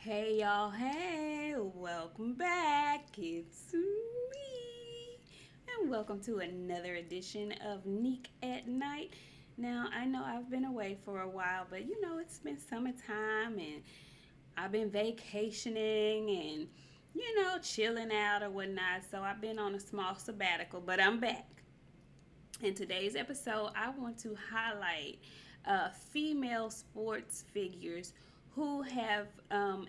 Hey y'all, hey, welcome back. It's me. And welcome to another edition of Nik at Night. Now, I know I've been away for a while, but it's been summertime and I've been vacationing and, chilling out or whatnot. So I've been on a small sabbatical, but I'm back. In today's episode, I want to highlight female sports figures who have,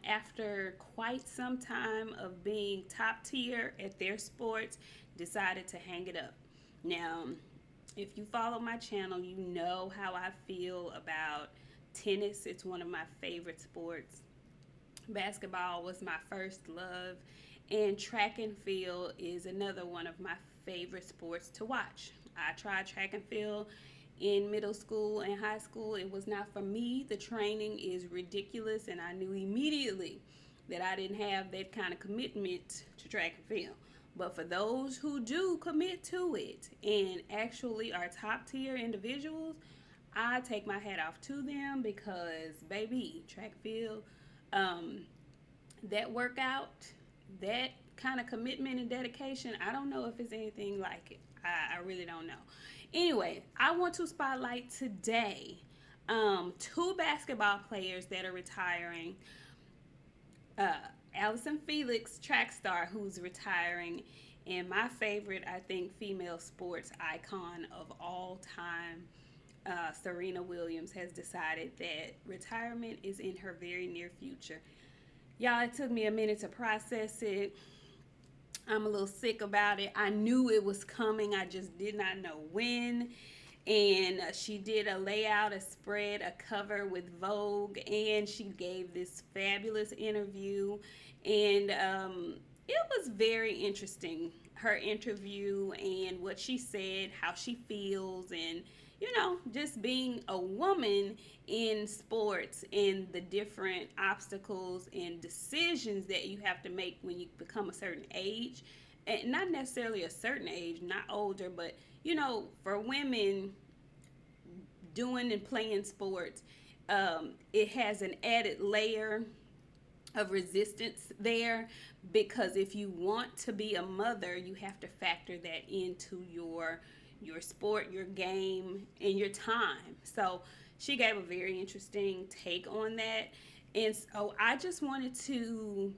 after quite some time of being top tier at their sports, decided to hang it up. Now, if you follow my channel, you know how I feel about tennis. It's one of my favorite sports. Basketball was my first love, and track and field is another one of my favorite sports to watch. I tried track and field in middle school and high school. It was not for me. The training is ridiculous, and I knew immediately that I didn't have that kind of commitment to track and field. But for those who do commit to it and actually are top tier individuals, I take my hat off to them because, baby, track and field, um, that workout, that kind of commitment and dedication, I don't know if it's anything like it. I really don't know. Anyway, I want to spotlight today two basketball players that are retiring. Uh, Allison Felix, track star, who's retiring, and my favorite, I think, female sports icon of all time, Serena Williams, has decided that retirement is in her very near future. Y'all, it took me a minute to process it. I'm a little sick about it. I knew it was coming, I just did not know when. And she did a layout, a spread, a cover with Vogue, and she gave this fabulous interview. And it was very interesting, her interview and what she said, how she feels, and just being a woman in sports and the different obstacles and decisions that you have to make when you become a certain age. And not necessarily a certain age, not older, but for women doing and playing sports, it has an added layer of resistance there, because if you want to be a mother, you have to factor that into your sport, your game, and your time. So she gave a very interesting take on that. And so I just wanted to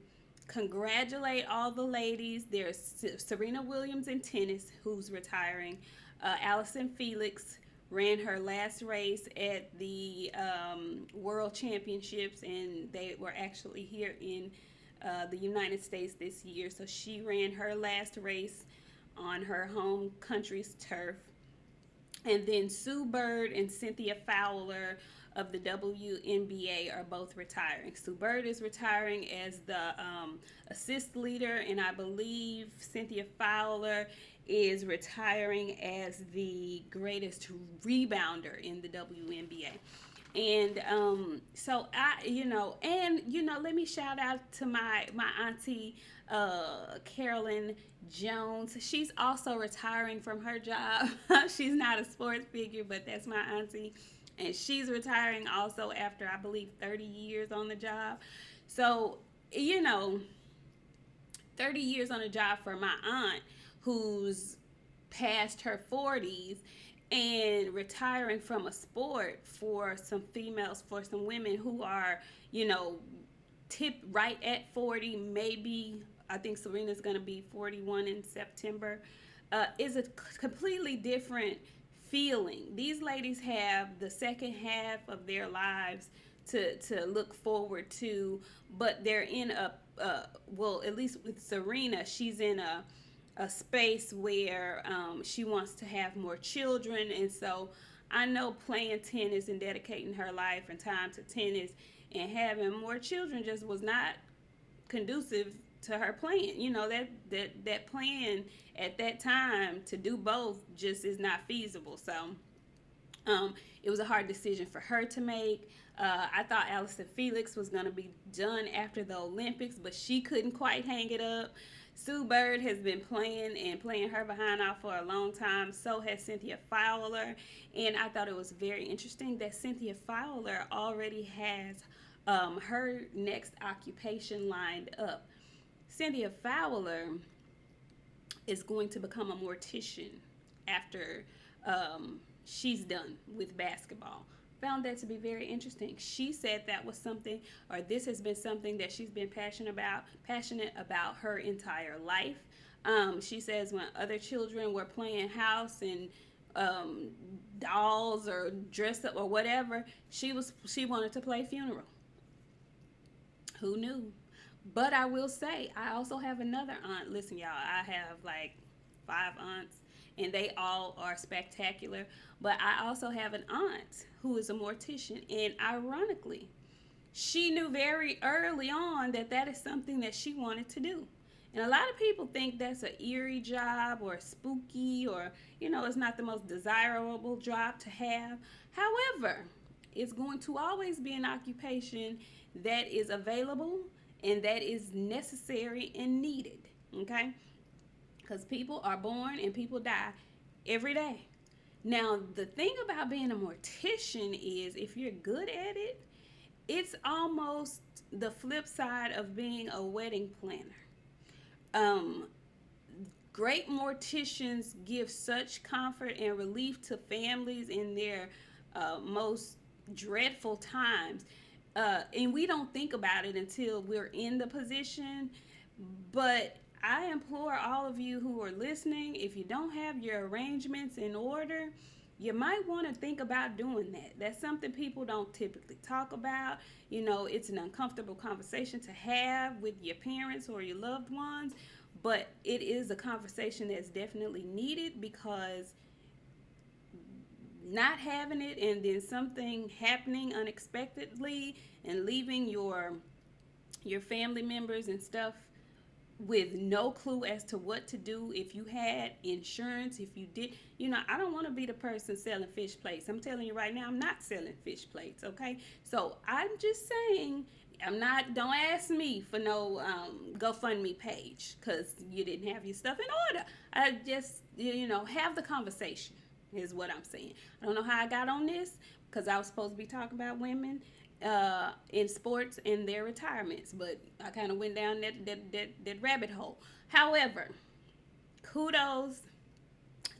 congratulate all the ladies. There's Serena Williams in tennis, who's retiring. Allison Felix ran her last race at the World Championships, and they were actually here in the United States this year. So she ran her last race on her home country's turf. And then Sue Bird and Cynthia Fowler of the WNBA are both retiring. Sue Bird is retiring as the assist leader, and I believe Cynthia Fowler is retiring as the greatest rebounder in the WNBA. And so let me shout out to my auntie Carolyn Jones. She's also retiring from her job. She's not a sports figure, but that's my auntie, and she's retiring also after, I believe, 30 years on the job. So 30 years on a job for my aunt, who's past her 40s, and retiring from a sport for some females, for some women who are, tip right at 40, maybe. I think Serena's going to be 41 in September. Is a completely different feeling. These ladies have the second half of their lives to look forward to, but they're in well, at least with Serena, she's in a space where she wants to have more children. And so I know playing tennis and dedicating her life and time to tennis and having more children just was not conducive to her playing. That plan at that time to do both just is not feasible. So it was a hard decision for her to make. I thought Allison Felix was going to be done after the Olympics, but she couldn't quite hang it up. Sue Bird has been playing her behind off for a long time. So has Cynthia Fowler. And I thought it was very interesting that Cynthia Fowler already has her next occupation lined up. Cynthia Fowler is going to become a mortician after she's done with basketball. Found that to be very interesting. She said that was something, or this has been something that she's been passionate about her entire life. She says when other children were playing house and dolls or dress up or whatever, she wanted to play funeral. Who knew? But I will say, I also have another aunt. Listen, y'all, I have like 5 aunts, and they all are spectacular. But I also have an aunt who is a mortician, and ironically, she knew very early on that that is something that she wanted to do. And a lot of people think that's an eerie job or spooky or, it's not the most desirable job to have. However, it's going to always be an occupation that is available and that is necessary and needed. Okay? Because people are born and people die every day. Now, the thing about being a mortician is if you're good at it, it's almost the flip side of being a wedding planner. Great morticians give such comfort and relief to families in their most dreadful times. And we don't think about it until we're in the position. But I implore all of you who are listening, if you don't have your arrangements in order, you might want to think about doing that. That's something people don't typically talk about. It's an uncomfortable conversation to have with your parents or your loved ones, but it is a conversation that's definitely needed because not having it and then something happening unexpectedly and leaving your family members and stuff with no clue as to what to do, if you had insurance, if you did, I don't want to be the person selling fish plates. I'm telling you right now, I'm not selling fish plates, okay? So I'm just saying, don't ask me for no GoFundMe page because you didn't have your stuff in order. I just, have the conversation is what I'm saying. I don't know how I got on this because I was supposed to be talking about women in sports and their retirements, but I kind of went down that rabbit hole. However, kudos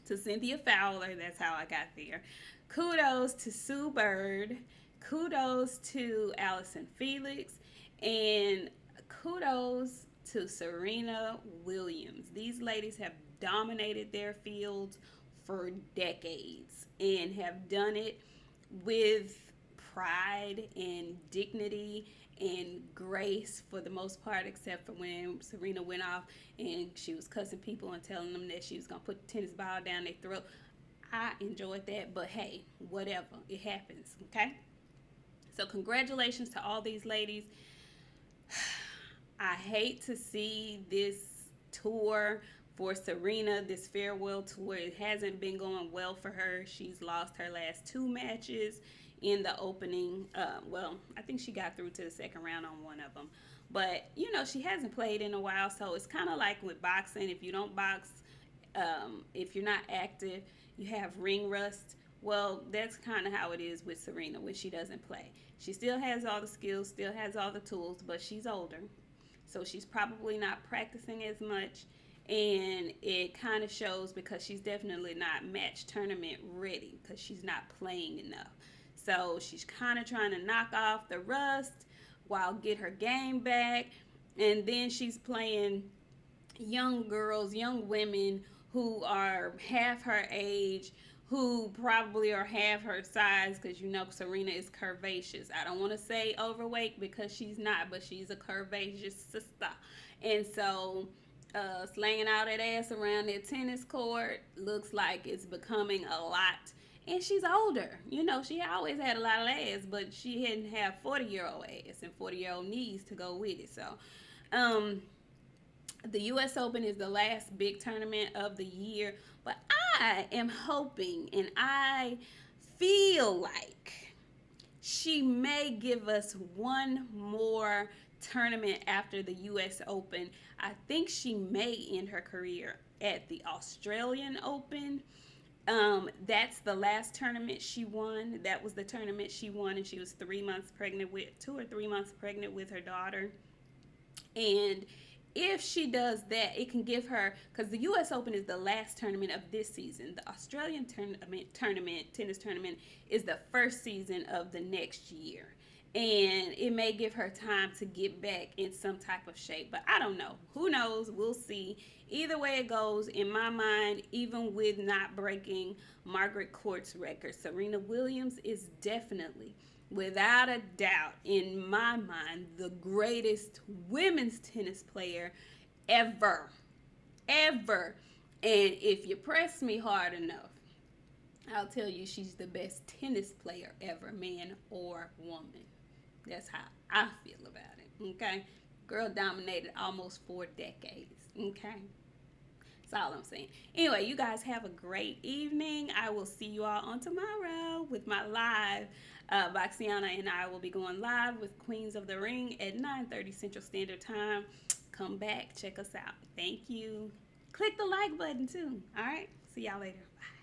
to Cynthia Fowler. That's how I got there. Kudos to Sue Bird. Kudos to Allison Felix. And kudos to Serena Williams. These ladies have dominated their fields for decades and have done it with pride and dignity and grace for the most part, except for when Serena went off and she was cussing people and telling them that she was going to put the tennis ball down their throat. I enjoyed that, but hey, whatever. It happens, okay? So congratulations to all these ladies. I hate to see this tour for Serena, this farewell tour. It hasn't been going well for her. She's lost her last 2 matches in the opening. I think she got through to the second round on one of them. But, she hasn't played in a while, so it's kind of like with boxing. If you don't box, if you're not active, you have ring rust. Well, that's kind of how it is with Serena when she doesn't play. She still has all the skills, still has all the tools, but she's older. So she's probably not practicing as much. And it kind of shows because she's definitely not match tournament ready because she's not playing enough. So she's kind of trying to knock off the rust while get her game back. And then she's playing young girls, young women who are half her age, who probably are half her size because Serena is curvaceous. I don't want to say overweight because she's not, but she's a curvaceous sister. And so slanging out that ass around that tennis court looks like it's becoming a lot. And she's older. She always had a lot of ass, but she hadn't have 40-year-old ass and 40-year-old knees to go with it. So, the U.S. Open is the last big tournament of the year, but I am hoping and I feel like she may give us one more tournament after the U.S. Open. I think she may end her career at the Australian Open. That's the last tournament she won. That was the tournament she won, and she was 3 months pregnant with 2 or 3 months pregnant with her daughter. And if she does that, it can give her, because the U.S. Open is the last tournament of this season. The Australian tennis tournament, is the first season of the next year. And it may give her time to get back in some type of shape. But I don't know. Who knows? We'll see. Either way it goes, in my mind, even with not breaking Margaret Court's record, Serena Williams is definitely, without a doubt, in my mind, the greatest women's tennis player ever. Ever. And if you press me hard enough, I'll tell you she's the best tennis player ever, man or woman. That's how I feel about it, okay? Girl dominated almost 4 decades, okay? That's all I'm saying. Anyway, you guys have a great evening. I will see you all on tomorrow with my live. Vaxiana and I will be going live with Queens of the Ring at 9:30 Central Standard Time. Come back, check us out. Thank you. Click the like button too. All right. See y'all later. Bye.